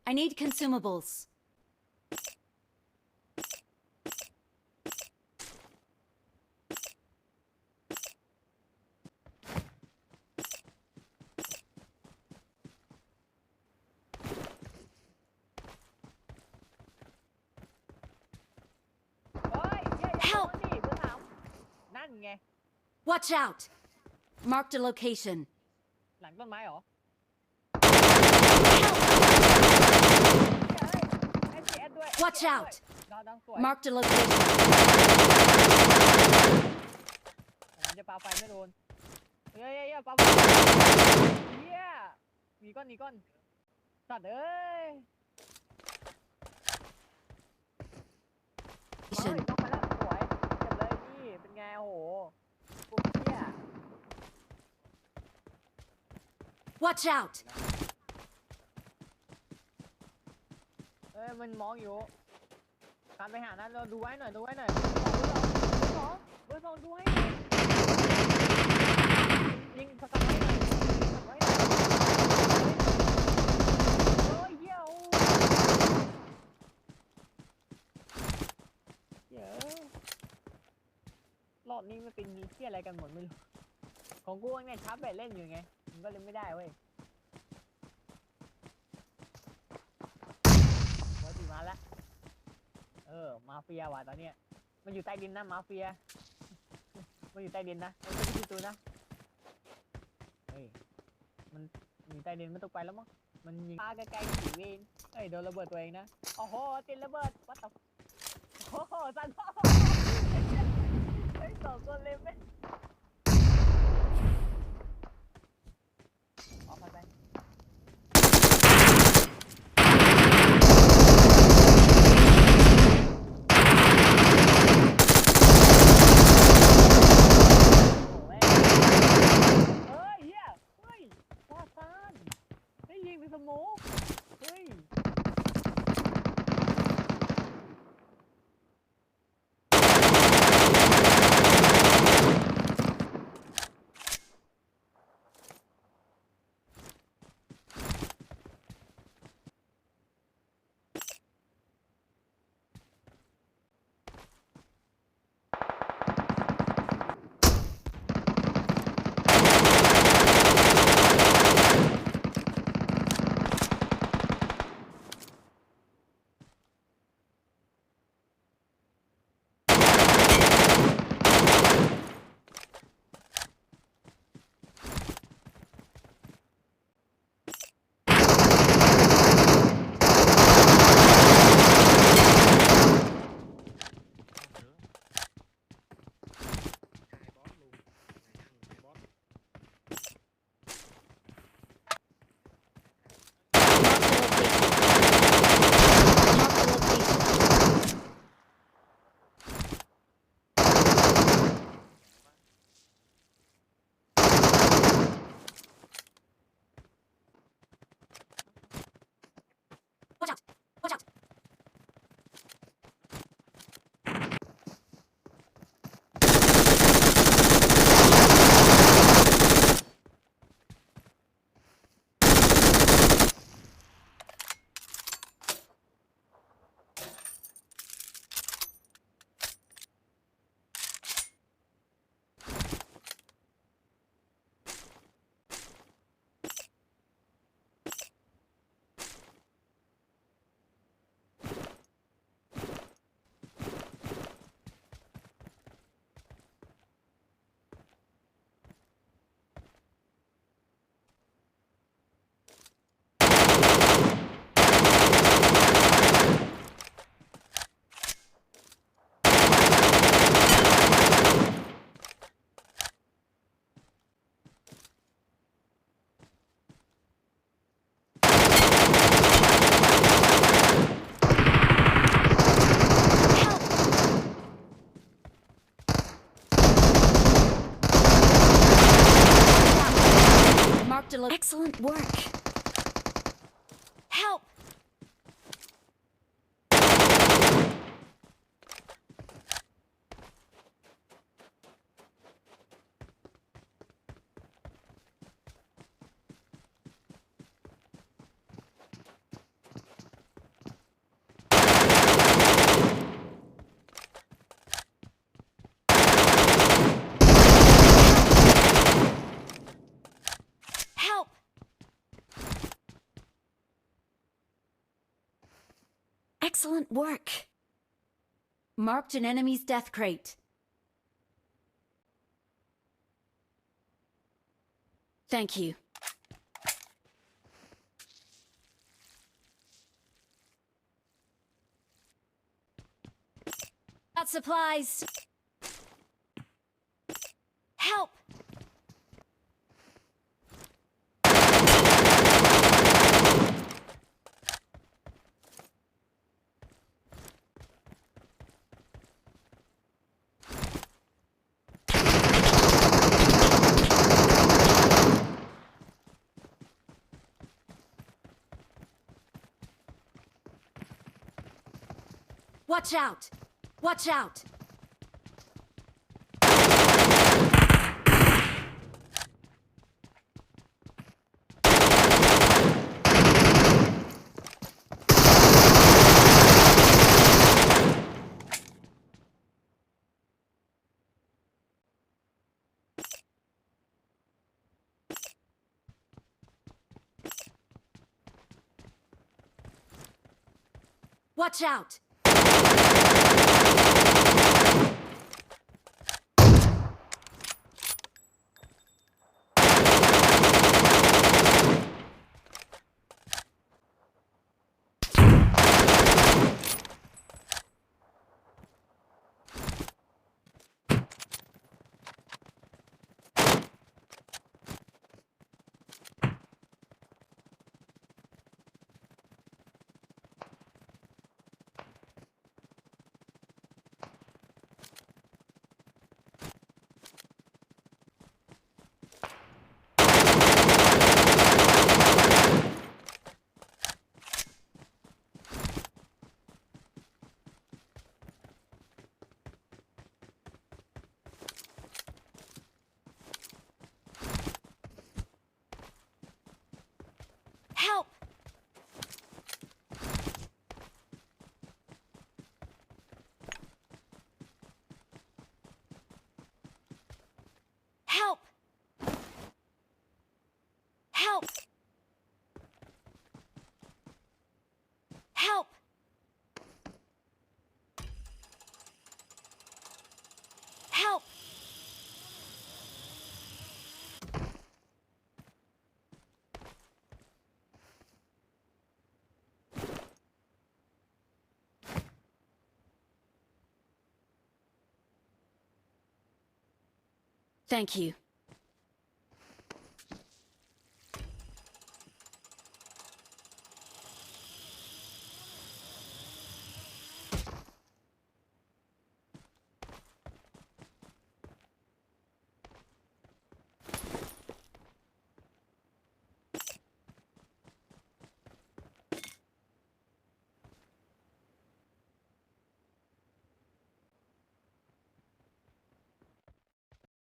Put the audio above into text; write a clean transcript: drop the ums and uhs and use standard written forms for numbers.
I need consumables. Help! นั่นไง Watch out! Marked a location. หลังต้นไม้เหรอ Watch out! ดาวสวย Marked a location. มันจะปาไฟไม่โดนเฮ้ยปาไฟเฮียหนีก้อนสัตว์เอ้ยต้องมาแล้วสวยเก็บเลยนี่เป็นไงโอ้โหปุ๊บเฮีย Watch out! มันมองอยู่การไปหานั้นเราดูไว้หน่อยเบอร์สองดูให้ยิงสกัดไว้หน่อยโอ้ยเหี้ยรอบนี้มันเป็นมีเหี้ยอะไรกันหมดไม่รู้ของกูเนี่ยชาร์จแบตเล่นอยู่ไงมันก็เล่นไม่ได้เว้ยมาแล้วมาเฟียว่ะตอนเนี้ยมันอยู่ใต้ดินนะมาเฟียมันอยู่ใต้ดินนะมันไม่ใช่ตัวนะมันอยู่ใต้ดินมันต้องไปแล้วมั้งมันยิงปลาไกลๆสีเวนโดนระเบิดตัวเองนะโอ้โหติดระเบิดวัดต่อโอ้โหสั่นสองคนเลยไหมออกไปยิงเป็นสโมกเฮ้ยExcellent work. Help! doesn't work. Marked an enemy's death crate. Thank you. Got supplies. Help! Watch out! Watch out! Watch out! Help! Help! Help! Help! Help! Thank you.